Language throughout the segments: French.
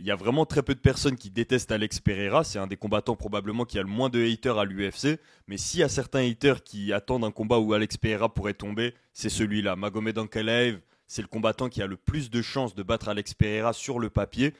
y a vraiment très peu de personnes qui détestent Alex Pereira. C'est un des combattants probablement qui a le moins de haters à l'UFC. Mais s'il y a certains haters qui attendent un combat où Alex Pereira pourrait tomber, c'est celui-là. Magomed Ankalaev, c'est le combattant qui a le plus de chances de battre Alex Pereira sur le papier.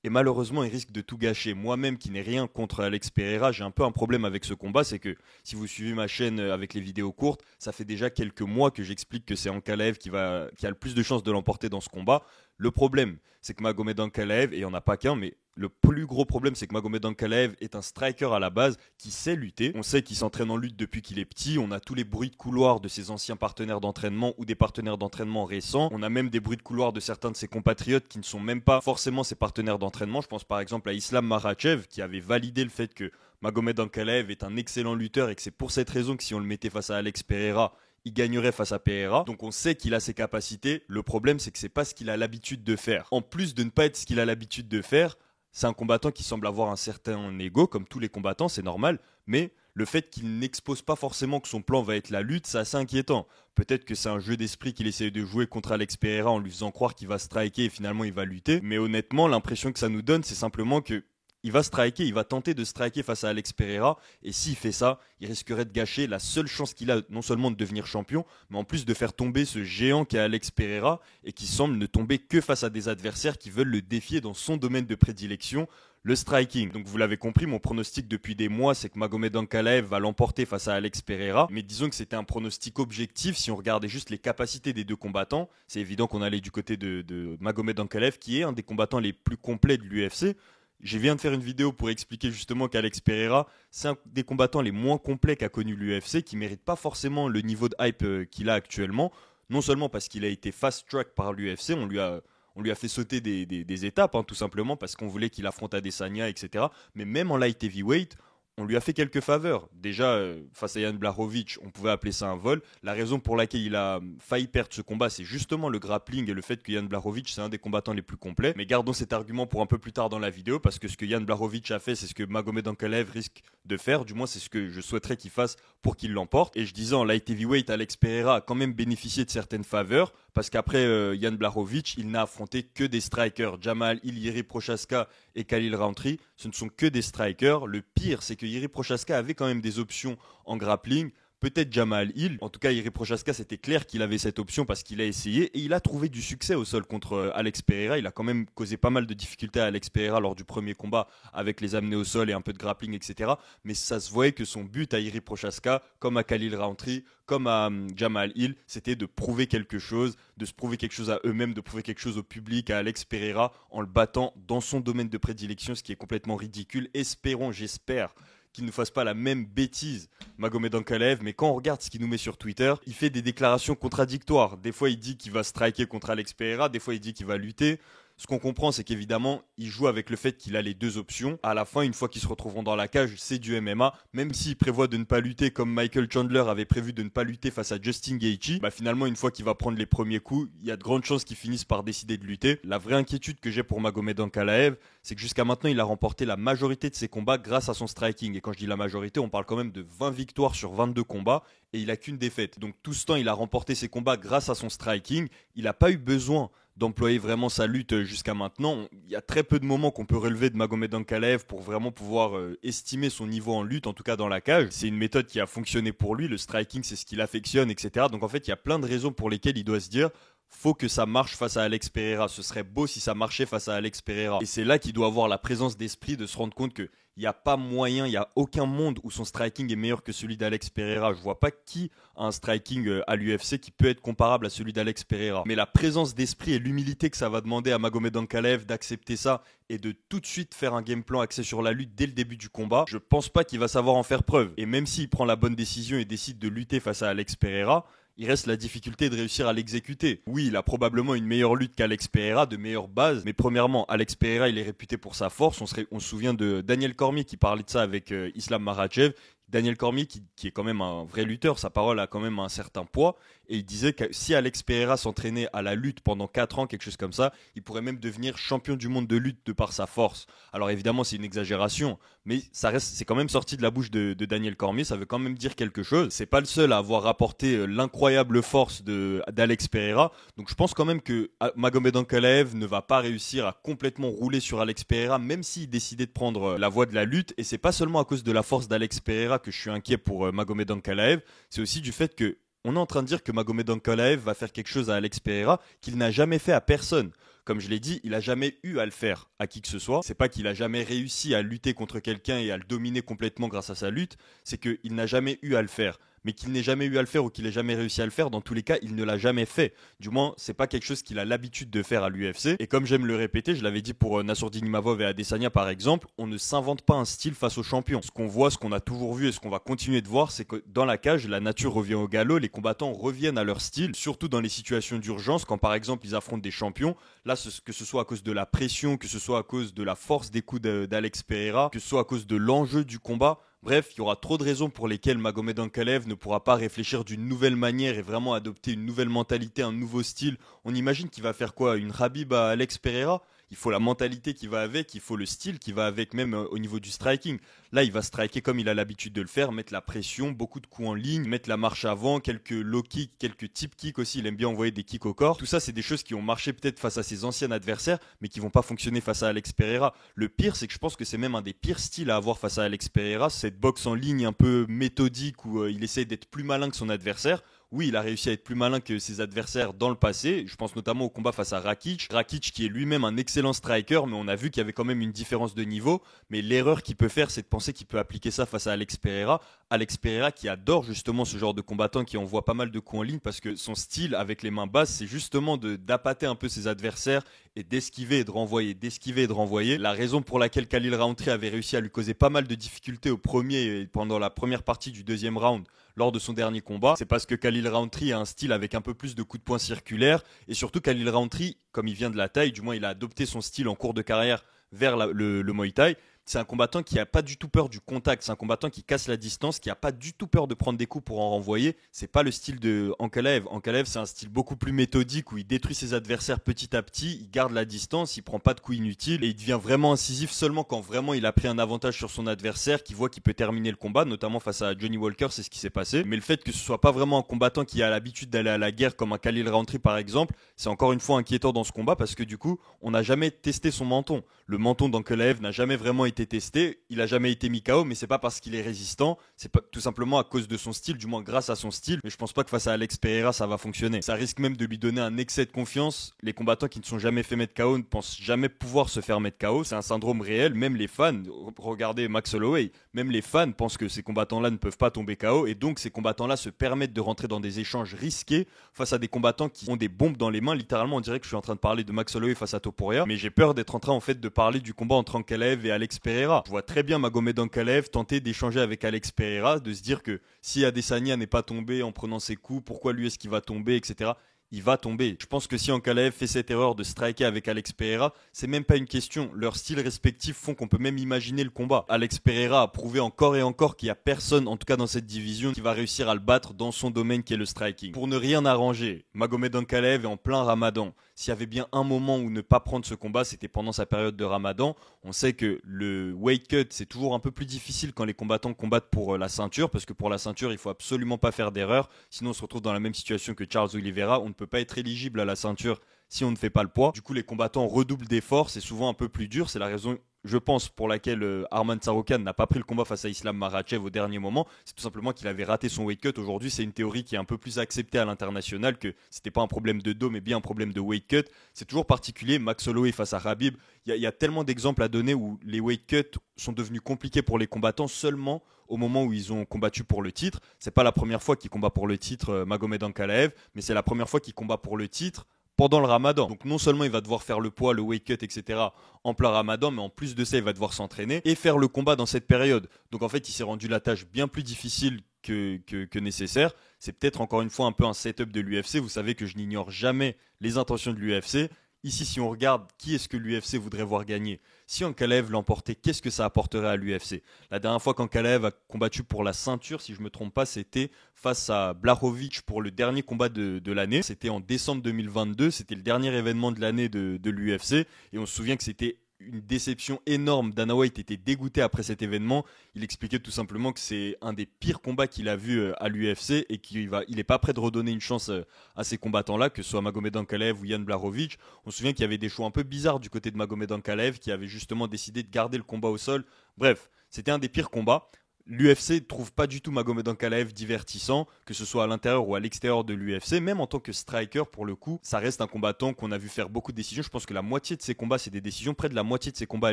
Et malheureusement, il risque de tout gâcher. Moi-même, qui n'ai rien contre Alex Pereira, j'ai un peu un problème avec ce combat. C'est que si vous suivez ma chaîne avec les vidéos courtes, ça fait déjà quelques mois que j'explique que c'est Ankalaev qui a le plus de chances de l'emporter dans ce combat. Le problème, c'est que Magomed Ankalaev, et il n'y en a pas qu'un, mais le plus gros problème, c'est que Magomed Ankalaev est un striker à la base qui sait lutter. On sait qu'il s'entraîne en lutte depuis qu'il est petit. On a tous les bruits de couloir de ses anciens partenaires d'entraînement ou des partenaires d'entraînement récents. On a même des bruits de couloir de certains de ses compatriotes qui ne sont même pas forcément ses partenaires d'entraînement. Je pense par exemple à Islam Makhachev qui avait validé le fait que Magomed Ankalaev est un excellent lutteur et que c'est pour cette raison que si on le mettait face à Alex Pereira, il gagnerait face à Pereira. Donc on sait qu'il a ses capacités. Le problème, c'est que c'est pas ce qu'il a l'habitude de faire. En plus de ne pas être ce qu'il a l'habitude de faire, c'est un combattant qui semble avoir un certain ego, comme tous les combattants, c'est normal, mais le fait qu'il n'expose pas forcément que son plan va être la lutte, c'est assez inquiétant. Peut-être que c'est un jeu d'esprit qu'il essaie de jouer contre Alex Pereira en lui faisant croire qu'il va striker et finalement il va lutter, mais honnêtement, l'impression que ça nous donne, c'est simplement que il va striker, il va tenter de striker face à Alex Pereira, et s'il fait ça, il risquerait de gâcher la seule chance qu'il a, non seulement de devenir champion, mais en plus de faire tomber ce géant qu'est Alex Pereira, et qui semble ne tomber que face à des adversaires qui veulent le défier dans son domaine de prédilection, le striking. Donc vous l'avez compris, mon pronostic depuis des mois, c'est que Magomed Ankalaev va l'emporter face à Alex Pereira, mais disons que c'était un pronostic objectif, si on regardait juste les capacités des deux combattants, c'est évident qu'on allait du côté de Magomed Ankalaev, qui est un des combattants les plus complets de l'UFC. Je viens de faire une vidéo pour expliquer justement qu'Alex Pereira, c'est un des combattants les moins complets qu'a connu l'UFC, qui ne mérite pas forcément le niveau de hype qu'il a actuellement, non seulement parce qu'il a été fast-track par l'UFC, on lui a fait sauter des étapes, hein, tout simplement parce qu'on voulait qu'il affronte Adesanya, etc. Mais même en light heavyweight, on lui a fait quelques faveurs. Déjà, face à Jan Blachowicz, on pouvait appeler ça un vol. La raison pour laquelle il a failli perdre ce combat, c'est justement le grappling et le fait que Jan Blachowicz, c'est un des combattants les plus complets. Mais gardons cet argument pour un peu plus tard dans la vidéo, parce que ce que Jan Blachowicz a fait, c'est ce que Magomed Ankalaev risque de faire. Du moins, c'est ce que je souhaiterais qu'il fasse pour qu'il l'emporte. Et je disais, en light heavyweight, Alex Pereira a quand même bénéficié de certaines faveurs, parce qu'après Jan Blachowicz, il n'a affronté que des strikers. Jamal Hill, Jiri Prochazka et Khalil Rountree, ce ne sont que des strikers. Le pire, c'est que Jiri Prochazka avait quand même des options en grappling. Peut-être Jamal Hill. En tout cas, Jiri Prochazka, c'était clair qu'il avait cette option parce qu'il a essayé et il a trouvé du succès au sol contre Alex Pereira. Il a quand même causé pas mal de difficultés à Alex Pereira lors du premier combat avec les amener au sol et un peu de grappling, etc. Mais ça se voyait que son but à Jiri Prochazka, comme à Khalil Rountree, comme à Jamal Hill, c'était de prouver quelque chose, de se prouver quelque chose à eux-mêmes, de prouver quelque chose au public, à Alex Pereira, en le battant dans son domaine de prédilection, ce qui est complètement ridicule. Espérons, j'espère, qu'il ne fasse pas la même bêtise, Magomed Ankalaev, mais quand on regarde ce qu'il nous met sur Twitter, il fait des déclarations contradictoires. Des fois, il dit qu'il va striker contre Alex Pereira, des fois, il dit qu'il va lutter. Ce qu'on comprend, c'est qu'évidemment, il joue avec le fait qu'il a les deux options. À la fin, une fois qu'ils se retrouveront dans la cage, c'est du MMA. Même s'il prévoit de ne pas lutter comme Michael Chandler avait prévu de ne pas lutter face à Justin Gaethje, finalement, une fois qu'il va prendre les premiers coups, il y a de grandes chances qu'il finisse par décider de lutter. La vraie inquiétude que j'ai pour Magomed Ankalaev, c'est que jusqu'à maintenant, il a remporté la majorité de ses combats grâce à son striking. Et quand je dis la majorité, on parle quand même de 20 victoires sur 22 combats et il a qu'une défaite. Donc tout ce temps, il a remporté ses combats grâce à son striking. Il n'a pas eu besoin d'employer vraiment sa lutte jusqu'à maintenant. Il y a très peu de moments qu'on peut relever de Magomed Ankalaev pour vraiment pouvoir estimer son niveau en lutte, en tout cas dans la cage. C'est une méthode qui a fonctionné pour lui, le striking c'est ce qu'il affectionne, etc. Donc en fait il y a plein de raisons pour lesquelles il doit se dire faut que ça marche face à Alex Pereira. Ce serait beau si ça marchait face à Alex Pereira. Et c'est là qu'il doit avoir la présence d'esprit de se rendre compte que il n'y a pas moyen, il n'y a aucun monde où son striking est meilleur que celui d'Alex Pereira. Je ne vois pas qui a un striking à l'UFC qui peut être comparable à celui d'Alex Pereira. Mais la présence d'esprit et l'humilité que ça va demander à Magomed Ankalaev d'accepter ça et de tout de suite faire un game plan axé sur la lutte dès le début du combat, je pense pas qu'il va savoir en faire preuve. Et même s'il prend la bonne décision et décide de lutter face à Alex Pereira, il reste la difficulté de réussir à l'exécuter. Oui, il a probablement une meilleure lutte qu'Alex Pereira, de meilleures bases, mais premièrement, Alex Pereira, il est réputé pour sa force. On se souvient de Daniel Cormier qui parlait de ça avec Islam Makhachev. Daniel Cormier, qui est quand même un vrai lutteur, sa parole a quand même un certain poids. Et il disait que si Alex Pereira s'entraînait à la lutte pendant 4 ans, quelque chose comme ça, il pourrait même devenir champion du monde de lutte de par sa force. Alors évidemment, c'est une exagération, mais c'est quand même sorti de la bouche de Daniel Cormier, ça veut quand même dire quelque chose. C'est pas le seul à avoir rapporté l'incroyable force d'Alex Pereira. Donc je pense quand même que Magomed Ankalaev ne va pas réussir à complètement rouler sur Alex Pereira, même s'il décidait de prendre la voie de la lutte. Et c'est pas seulement à cause de la force d'Alex Pereira que je suis inquiet pour Magomed Ankalaev, c'est aussi du fait que on est en train de dire que Magomed Ankalaev va faire quelque chose à Alex Pereira qu'il n'a jamais fait à personne. Comme je l'ai dit, il n'a jamais eu à le faire à qui que ce soit. C'est pas qu'il a jamais réussi à lutter contre quelqu'un et à le dominer complètement grâce à sa lutte, c'est qu'il n'a jamais eu à le faire. Mais qu'il n'ait jamais eu à le faire ou qu'il ait jamais réussi à le faire, dans tous les cas, il ne l'a jamais fait. Du moins, c'est pas quelque chose qu'il a l'habitude de faire à l'UFC. Et comme j'aime le répéter, je l'avais dit pour Nassourdine Imavov et Adesanya par exemple, on ne s'invente pas un style face aux champions. Ce qu'on voit, ce qu'on a toujours vu et ce qu'on va continuer de voir, c'est que dans la cage, la nature revient au galop, les combattants reviennent à leur style, surtout dans les situations d'urgence, quand par exemple ils affrontent des champions. Là, que ce soit à cause de la pression, que ce soit à cause de la force des coups d'Alex Pereira, que ce soit à cause de l'enjeu du combat. Bref, il y aura trop de raisons pour lesquelles Magomed Ankalaev ne pourra pas réfléchir d'une nouvelle manière et vraiment adopter une nouvelle mentalité, un nouveau style. On imagine qu'il va faire quoi? Une Khabib à Alex Pereira? Il faut la mentalité qui va avec, il faut le style qui va avec, même au niveau du striking. Là, il va striker comme il a l'habitude de le faire, mettre la pression, beaucoup de coups en ligne, mettre la marche avant, quelques low kicks, quelques tip kicks aussi. Il aime bien envoyer des kicks au corps. Tout ça, c'est des choses qui ont marché peut-être face à ses anciens adversaires, mais qui vont pas fonctionner face à Alex Pereira. Le pire, c'est que je pense que c'est même un des pires styles à avoir face à Alex Pereira, cette boxe en ligne un peu méthodique où il essaie d'être plus malin que son adversaire. Oui, il a réussi à être plus malin que ses adversaires dans le passé. Je pense notamment au combat face à Rakic. Rakic qui est lui-même un excellent striker, mais on a vu qu'il y avait quand même une différence de niveau. Mais l'erreur qu'il peut faire, c'est de penser qu'il peut appliquer ça face à Alex Pereira. Alex Pereira qui adore justement ce genre de combattant qui envoie pas mal de coups en ligne parce que son style avec les mains basses, c'est justement d'appâter un peu ses adversaires et d'esquiver et de renvoyer, d'esquiver et de renvoyer. La raison pour laquelle Khalil Rountree avait réussi à lui causer pas mal de difficultés au premier et pendant la première partie du deuxième round lors de son dernier combat, c'est parce que Khalil Rountree a un style avec un peu plus de coups de poing circulaires et surtout Khalil Rountree, comme il vient de la taille, du moins il a adopté son style en cours de carrière vers le Muay Thai. C'est un combattant qui n'a pas du tout peur du contact. C'est un combattant qui casse la distance, qui n'a pas du tout peur de prendre des coups pour en renvoyer. C'est pas le style de Ankalaev. Ankalaev, c'est un style beaucoup plus méthodique où il détruit ses adversaires petit à petit. Il garde la distance, il prend pas de coups inutiles et il devient vraiment incisif seulement quand vraiment il a pris un avantage sur son adversaire, qu'il voit qu'il peut terminer le combat, notamment face à Johnny Walker, c'est ce qui s'est passé. Mais le fait que ce soit pas vraiment un combattant qui a l'habitude d'aller à la guerre comme un Khalil Rountree par exemple, c'est encore une fois inquiétant dans ce combat parce que du coup, on n'a jamais testé son menton. Le menton d'Ankalaev n'a jamais vraiment été testé, il a jamais été mis KO, mais c'est pas parce qu'il est résistant, c'est pas tout simplement à cause de son style, du moins grâce à son style. Mais je pense pas que face à Alex Pereira ça va fonctionner. Ça risque même de lui donner un excès de confiance. Les combattants qui ne sont jamais fait mettre KO ne pensent jamais pouvoir se faire mettre KO. C'est un syndrome réel. Même les fans, regardez Max Holloway, même les fans pensent que ces combattants-là ne peuvent pas tomber KO et donc ces combattants-là se permettent de rentrer dans des échanges risqués face à des combattants qui ont des bombes dans les mains. Littéralement, on dirait que je suis en train de parler de Max Holloway face à Topuria, mais j'ai peur d'être en train en fait de parler du combat entre Ankalaev et Alex Pereira. Je vois très bien Magomed Ankalaev tenter d'échanger avec Alex Pereira, de se dire que si Adesanya n'est pas tombé en prenant ses coups, pourquoi lui est-ce qu'il va tomber, etc. Il va tomber. Je pense que si Ankalaev fait cette erreur de striker avec Alex Pereira, c'est même pas une question. Leurs styles respectifs font qu'on peut même imaginer le combat. Alex Pereira a prouvé encore et encore qu'il y a personne, en tout cas dans cette division, qui va réussir à le battre dans son domaine qui est le striking. Pour ne rien arranger, Magomed Ankalaev est en plein Ramadan. S'il y avait bien un moment où ne pas prendre ce combat, c'était pendant sa période de Ramadan. On sait que le weight cut, c'est toujours un peu plus difficile quand les combattants combattent pour la ceinture, parce que pour la ceinture, il faut absolument pas faire d'erreur. Sinon, on se retrouve dans la même situation que Charles Oliveira. On ne peut pas être éligible à la ceinture si on ne fait pas le poids. Du coup, les combattants redoublent d'efforts. C'est souvent un peu plus dur. C'est la raison, je pense, pour laquelle Arman Tsarukyan n'a pas pris le combat face à Islam Makhachev au dernier moment. C'est tout simplement qu'il avait raté son weight cut. Aujourd'hui, c'est une théorie qui est un peu plus acceptée à l'international, que c'était pas un problème de dos, mais bien un problème de weight cut. C'est toujours particulier. Max Holloway face à Khabib. Il y a tellement d'exemples à donner où les weight cuts sont devenus compliqués pour les combattants seulement au moment où ils ont combattu pour le titre. C'est pas la première fois qu'il combat pour le titre, Magomed Ankalaev, mais c'est la première fois qu'il combat pour le titre pendant le Ramadan. Donc non seulement il va devoir faire le poids, le weight cut, etc. en plein Ramadan, mais en plus de ça, il va devoir s'entraîner et faire le combat dans cette période. Donc en fait, il s'est rendu la tâche bien plus difficile que nécessaire. C'est peut-être encore une fois un peu un setup de l'UFC. Vous savez que je n'ignore jamais les intentions de l'UFC. Ici, si on regarde qui est-ce que l'UFC voudrait voir gagner, si Ankalaev l'emportait, qu'est-ce que ça apporterait à l'UFC? La dernière fois qu'Ankalaev a combattu pour la ceinture, si je ne me trompe pas, c'était face à Blachowicz pour le dernier combat de l'année. C'était en décembre 2022, c'était le dernier événement de l'année de l'UFC. Et on se souvient que c'était une déception énorme. Dana White était dégoûté après cet événement. Il expliquait tout simplement que c'est un des pires combats qu'il a vu à l'UFC et qu'il n'est pas prêt de redonner une chance à ces combattants-là, que ce soit Magomed Ankalaev ou Jan Blachowicz. On se souvient qu'il y avait des choix un peu bizarres du côté de Magomed Ankalaev qui avait justement décidé de garder le combat au sol. Bref, c'était un des pires combats. L'UFC trouve pas du tout Magomed Ankalaev divertissant, que ce soit à l'intérieur ou à l'extérieur de l'UFC. Même en tant que striker, pour le coup, ça reste un combattant qu'on a vu faire beaucoup de décisions. Je pense que la moitié de ses combats, c'est des décisions. Près de la moitié de ses combats à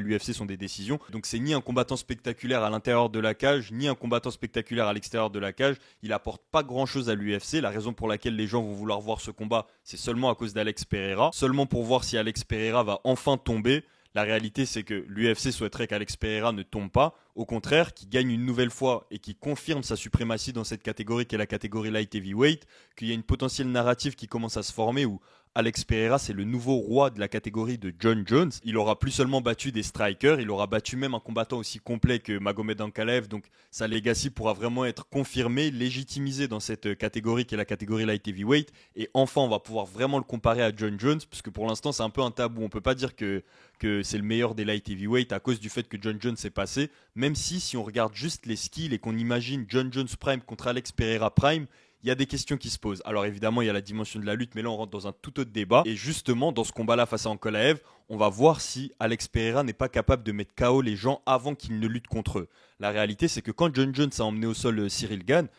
l'UFC sont des décisions. Donc c'est ni un combattant spectaculaire à l'intérieur de la cage, ni un combattant spectaculaire à l'extérieur de la cage. Il apporte pas grand-chose à l'UFC. La raison pour laquelle les gens vont vouloir voir ce combat, c'est seulement à cause d'Alex Pereira. Seulement pour voir si Alex Pereira va enfin tomber. La réalité, c'est que l'UFC souhaiterait qu'Alex Pereira ne tombe pas. Au contraire, qu'il gagne une nouvelle fois et qu'il confirme sa suprématie dans cette catégorie qui est la catégorie light heavyweight, qu'il y a une potentielle narrative qui commence à se former où Alex Pereira, c'est le nouveau roi de la catégorie de John Jones. Il aura plus seulement battu des strikers, il aura battu même un combattant aussi complet que Magomed Ankalaev. Donc sa legacy pourra vraiment être confirmée, légitimisée dans cette catégorie qui est la catégorie light heavyweight. Et enfin, on va pouvoir vraiment le comparer à John Jones, parce que pour l'instant, c'est un peu un tabou. On peut pas dire que c'est le meilleur des light heavyweight à cause du fait que John Jones s'est passé. Même si on regarde juste les skills et qu'on imagine John Jones Prime contre Alex Pereira Prime, il y a des questions qui se posent. Alors évidemment, il y a la dimension de la lutte, mais là on rentre dans un tout autre débat. Et justement, dans ce combat-là face à Ankalaev, on va voir si Alex Pereira n'est pas capable de mettre KO les gens avant qu'ils ne luttent contre eux. La réalité, c'est que quand John Jones a emmené au sol Cyril Gane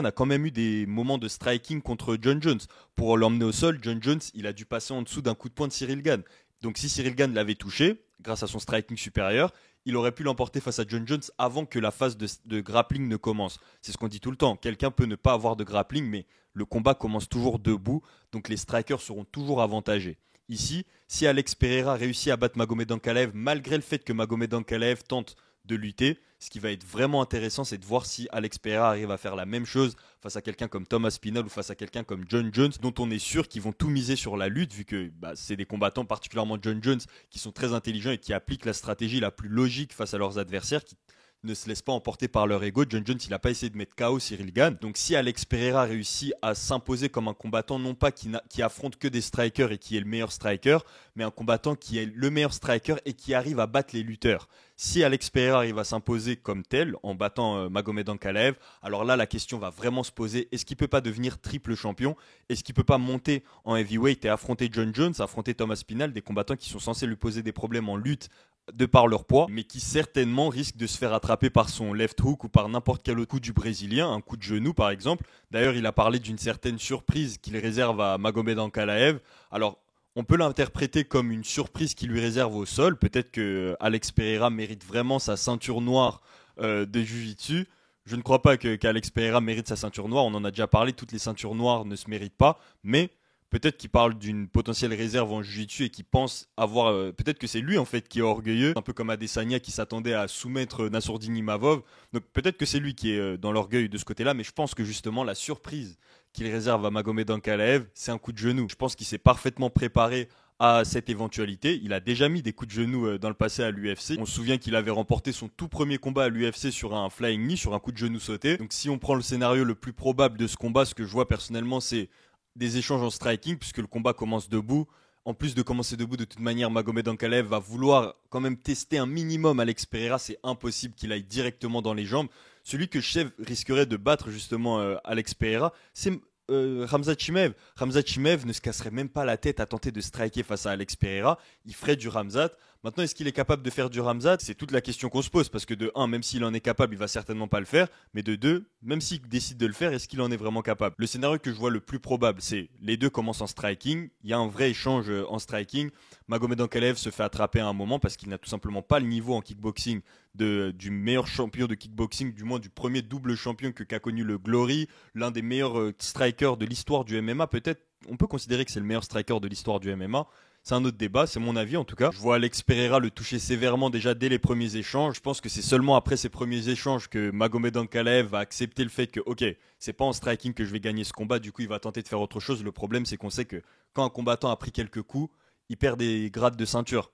a quand même eu des moments de striking contre John Jones. Pour l'emmener au sol, John Jones, il a dû passer en dessous d'un coup de poing de Cyril Gane. Donc si Cyril Gane l'avait touché, grâce à son striking supérieur, il aurait pu l'emporter face à John Jones avant que la phase de grappling ne commence. C'est ce qu'on dit tout le temps. Quelqu'un peut ne pas avoir de grappling, mais le combat commence toujours debout, donc les strikers seront toujours avantagés. Ici, si Alex Pereira réussit à battre Magomed Ankalaev, malgré le fait que Magomed Ankalaev tente de lutter, ce qui va être vraiment intéressant, c'est de voir si Alex Pereira arrive à faire la même chose face à quelqu'un comme Thomas Spinall ou face à quelqu'un comme John Jones, dont on est sûr qu'ils vont tout miser sur la lutte, vu que c'est des combattants, particulièrement John Jones, qui sont très intelligents et qui appliquent la stratégie la plus logique face à leurs adversaires, qui ne se laissent pas emporter par leur ego. John Jones, il n'a pas essayé de mettre KO Cyril Gane. Donc si Alex Pereira réussit à s'imposer comme un combattant, non pas qui affronte que des strikers et qui est le meilleur striker, mais un combattant qui est le meilleur striker et qui arrive à battre les lutteurs. Si Alex Pereira arrive à s'imposer comme tel, en battant Magomed Ankalaev, alors là, la question va vraiment se poser, est-ce qu'il ne peut pas devenir triple champion? Est-ce qu'il ne peut pas monter en heavyweight et affronter John Jones, affronter Thomas Spinall, des combattants qui sont censés lui poser des problèmes en lutte de par leur poids, mais qui certainement risque de se faire attraper par son left hook ou par n'importe quel autre coup du Brésilien, un coup de genou par exemple. D'ailleurs, il a parlé d'une certaine surprise qu'il réserve à Magomed Ankalaev. Alors, on peut l'interpréter comme une surprise qu'il lui réserve au sol. Peut-être que Alex Pereira mérite vraiment sa ceinture noire de Jiu-Jitsu. Je ne crois pas qu'Alex Pereira mérite sa ceinture noire. On en a déjà parlé, toutes les ceintures noires ne se méritent pas. Mais peut-être qu'il parle d'une potentielle réserve en Jiu-Jitsu et qu'il pense avoir... peut-être que c'est lui en fait qui est orgueilleux, un peu comme Adesanya qui s'attendait à soumettre Nassourdine Imavov. Donc peut-être que c'est lui qui est dans l'orgueil de ce côté-là, mais je pense que justement la surprise qu'il réserve à Magomed Ankalaev, c'est un coup de genou. Je pense qu'il s'est parfaitement préparé à cette éventualité. Il a déjà mis des coups de genou dans le passé à l'UFC. On se souvient qu'il avait remporté son tout premier combat à l'UFC sur un flying knee, sur un coup de genou sauté. Donc si on prend le scénario le plus probable de ce combat, ce que je vois personnellement, c'est des échanges en striking, puisque le combat commence debout. En plus de commencer debout, de toute manière, Magomed Ankalaev va vouloir quand même tester un minimum Alex Pereira. C'est impossible qu'il aille directement dans les jambes. Celui que Chev risquerait de battre justement Alex Pereira, c'est Khamzat Chimaev. Khamzat Chimaev ne se casserait même pas la tête à tenter de striker face à Alex Pereira. Il ferait du Khamzat. Maintenant, est-ce qu'il est capable de faire du Khamzat? C'est toute la question qu'on se pose, parce que de 1, même s'il en est capable, il va certainement pas le faire. Mais de 2, même s'il décide de le faire, est-ce qu'il en est vraiment capable? Le scénario que je vois le plus probable, c'est les deux commencent en striking. Il y a un vrai échange en striking. Magomed Ankalaev se fait attraper à un moment parce qu'il n'a tout simplement pas le niveau en kickboxing du meilleur champion de kickboxing, du moins du premier double champion qu'a connu le Glory, l'un des meilleurs strikers de l'histoire du MMA. Peut-être, on peut considérer que c'est le meilleur striker de l'histoire du MMA. C'est un autre débat, c'est mon avis en tout cas. Je vois Alex Pereira le toucher sévèrement déjà dès les premiers échanges. Je pense que c'est seulement après ces premiers échanges que Magomed Ankalaev va accepter le fait que, ok, c'est pas en striking que je vais gagner ce combat, du coup il va tenter de faire autre chose. Le problème, c'est qu'on sait que quand un combattant a pris quelques coups, il perd des grades de ceinture.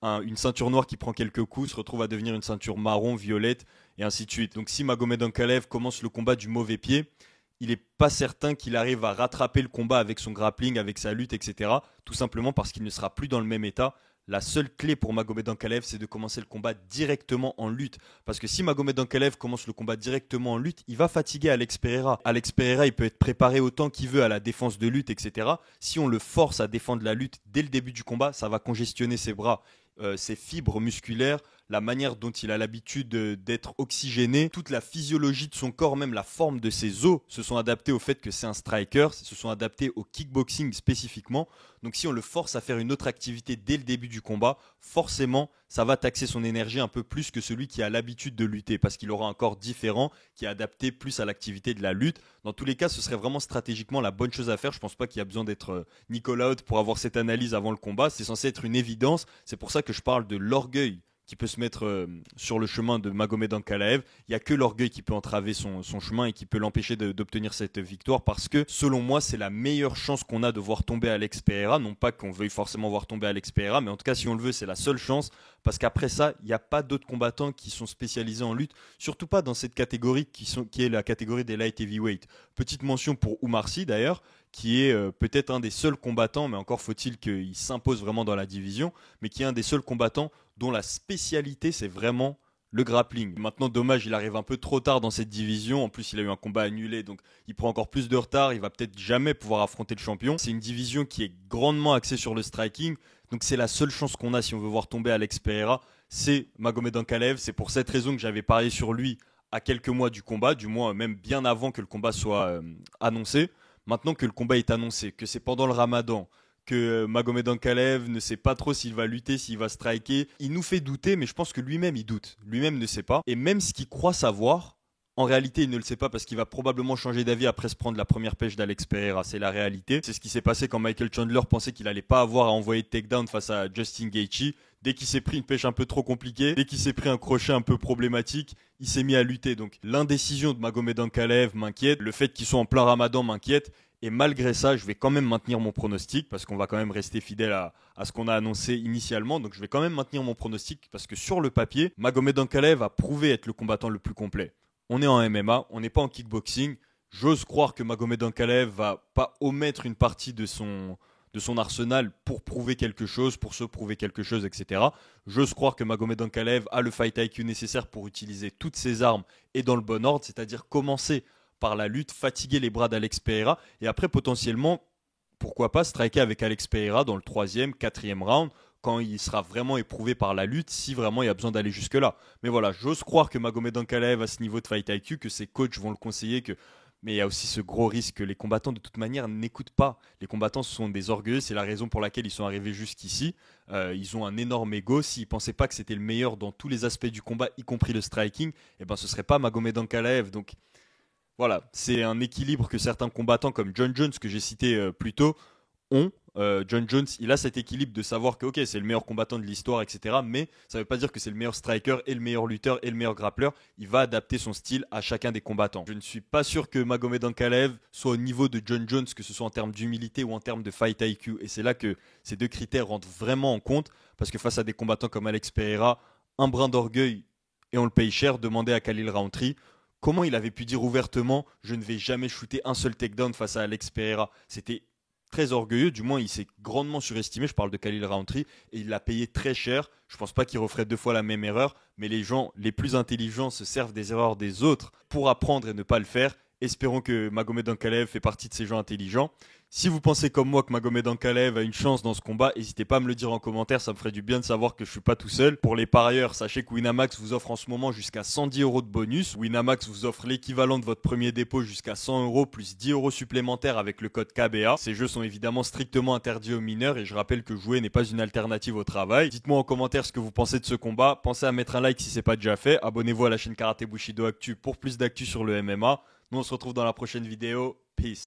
Une ceinture noire qui prend quelques coups se retrouve à devenir une ceinture marron, violette, et ainsi de suite. Donc si Magomed Ankalaev commence le combat du mauvais pied, il n'est pas certain qu'il arrive à rattraper le combat avec son grappling, avec sa lutte, etc. Tout simplement parce qu'il ne sera plus dans le même état. La seule clé pour Magomed Ankalaev, c'est de commencer le combat directement en lutte. Parce que si Magomed Ankalaev commence le combat directement en lutte, il va fatiguer Alex Pereira. Alex Pereira, il peut être préparé autant qu'il veut à la défense de lutte, etc. Si on le force à défendre la lutte dès le début du combat, ça va congestionner ses bras, ses fibres musculaires, la manière dont il a l'habitude d'être oxygéné, toute la physiologie de son corps, même la forme de ses os, se sont adaptés au fait que c'est un striker, se sont adaptés au kickboxing spécifiquement. Donc si on le force à faire une autre activité dès le début du combat, forcément, ça va taxer son énergie un peu plus que celui qui a l'habitude de lutter, parce qu'il aura un corps différent, qui est adapté plus à l'activité de la lutte. Dans tous les cas, ce serait vraiment stratégiquement la bonne chose à faire. Je ne pense pas qu'il y a besoin d'être Nicolas Haute pour avoir cette analyse avant le combat. C'est censé être une évidence. C'est pour ça que je parle de l'orgueil qui peut se mettre sur le chemin de Magomed Ankalaev. Il n'y a que l'orgueil qui peut entraver son chemin et qui peut l'empêcher d'obtenir cette victoire, parce que selon moi c'est la meilleure chance qu'on a de voir tomber Alex Pereira. Non pas qu'on veuille forcément voir tomber Alex Pereira, mais en tout cas si on le veut c'est la seule chance, parce qu'après ça il n'y a pas d'autres combattants qui sont spécialisés en lutte, surtout pas dans cette catégorie qui est la catégorie des light heavyweight. Petite mention pour Oumar Sy d'ailleurs, qui est peut-être un des seuls combattants, mais encore faut-il qu'il s'impose vraiment dans la division, mais qui est un des seuls combattants dont la spécialité c'est vraiment le grappling. Maintenant, dommage, il arrive un peu trop tard dans cette division. En plus, il a eu un combat annulé, donc il prend encore plus de retard. Il va peut-être jamais pouvoir affronter le champion. C'est une division qui est grandement axée sur le striking, donc c'est la seule chance qu'on a si on veut voir tomber Alex Pereira, c'est Magomed Ankalaev. C'est pour cette raison que j'avais parié sur lui à quelques mois du combat, du moins même bien avant que le combat soit annoncé. Maintenant que le combat est annoncé, que c'est pendant le Ramadan, que Magomed Ankalaev ne sait pas trop s'il va lutter, s'il va striker, il nous fait douter, mais je pense que lui-même il doute. Lui-même ne sait pas. Et même ce qu'il croit savoir, en réalité, il ne le sait pas, parce qu'il va probablement changer d'avis après se prendre la première pêche d'Alex Pereira. C'est la réalité. C'est ce qui s'est passé quand Michael Chandler pensait qu'il n'allait pas avoir à envoyer de takedown face à Justin Gaethje. Dès qu'il s'est pris une pêche un peu trop compliquée, dès qu'il s'est pris un crochet un peu problématique, il s'est mis à lutter. Donc l'indécision de Magomed Ankalaev m'inquiète, le fait qu'ils soient en plein Ramadan m'inquiète. Et malgré ça, je vais quand même maintenir mon pronostic, parce qu'on va quand même rester fidèle à ce qu'on a annoncé initialement. Donc je vais quand même maintenir mon pronostic, parce que sur le papier, Magomed Ankalaev a prouvé être le combattant le plus complet. On est en MMA, on n'est pas en kickboxing. J'ose croire que Magomed Ankalaev va pas omettre une partie de son arsenal pour prouver quelque chose, pour se prouver quelque chose, etc. J'ose croire que Magomed Ankalaev a le fight IQ nécessaire pour utiliser toutes ses armes et dans le bon ordre, c'est-à-dire commencer par la lutte, fatiguer les bras d'Alex Pereira et après potentiellement, pourquoi pas, striker avec Alex Pereira dans le 3e, 4e round, quand il sera vraiment éprouvé par la lutte, si vraiment il y a besoin d'aller jusque-là. Mais voilà, j'ose croire que Magomed Ankalaev a ce niveau de fight IQ, que ses coachs vont le conseiller, mais il y a aussi ce gros risque que les combattants de toute manière n'écoutent pas. Les combattants sont des orgueilleux, c'est la raison pour laquelle ils sont arrivés jusqu'ici. Ils ont un énorme ego. S'ils ne pensaient pas que c'était le meilleur dans tous les aspects du combat, y compris le striking, eh ben, ce ne serait pas Magomed Ankalaev. Donc voilà, c'est un équilibre que certains combattants comme John Jones, que j'ai cité plus tôt, ont. John Jones, il a cet équilibre de savoir que ok, c'est le meilleur combattant de l'histoire, etc. Mais ça ne veut pas dire que c'est le meilleur striker et le meilleur lutteur et le meilleur grappleur. Il va adapter son style à chacun des combattants. Je ne suis pas sûr que Magomed Ankalaev soit au niveau de John Jones, que ce soit en termes d'humilité ou en termes de fight IQ. Et c'est là que ces deux critères rentrent vraiment en compte, parce que face à des combattants comme Alex Pereira, un brin d'orgueil et on le paye cher. Demandez à Khalil Rountree comment il avait pu dire ouvertement « je ne vais jamais shooter un seul takedown face à Alex Pereira ». C'était très orgueilleux, du moins il s'est grandement surestimé, je parle de Khalil Rountree, et il l'a payé très cher. Je pense pas qu'il referait 2 fois la même erreur, mais les gens les plus intelligents se servent des erreurs des autres pour apprendre et ne pas le faire. Espérons que Magomed Ankalaev fait partie de ces gens intelligents. Si vous pensez comme moi que Magomed Ankalaev a une chance dans ce combat, n'hésitez pas à me le dire en commentaire, ça me ferait du bien de savoir que je suis pas tout seul. Pour les parieurs, sachez que Winamax vous offre en ce moment jusqu'à 110 € de bonus. Winamax vous offre l'équivalent de votre premier dépôt jusqu'à 100 € plus 10 € supplémentaires avec le code KBA. Ces jeux sont évidemment strictement interdits aux mineurs et je rappelle que jouer n'est pas une alternative au travail. Dites-moi en commentaire ce que vous pensez de ce combat. Pensez à mettre un like si c'est pas déjà fait. Abonnez-vous à la chaîne Karaté Bushido Actu pour plus d'actu sur le MMA. Nous on se retrouve dans la prochaine vidéo. Peace.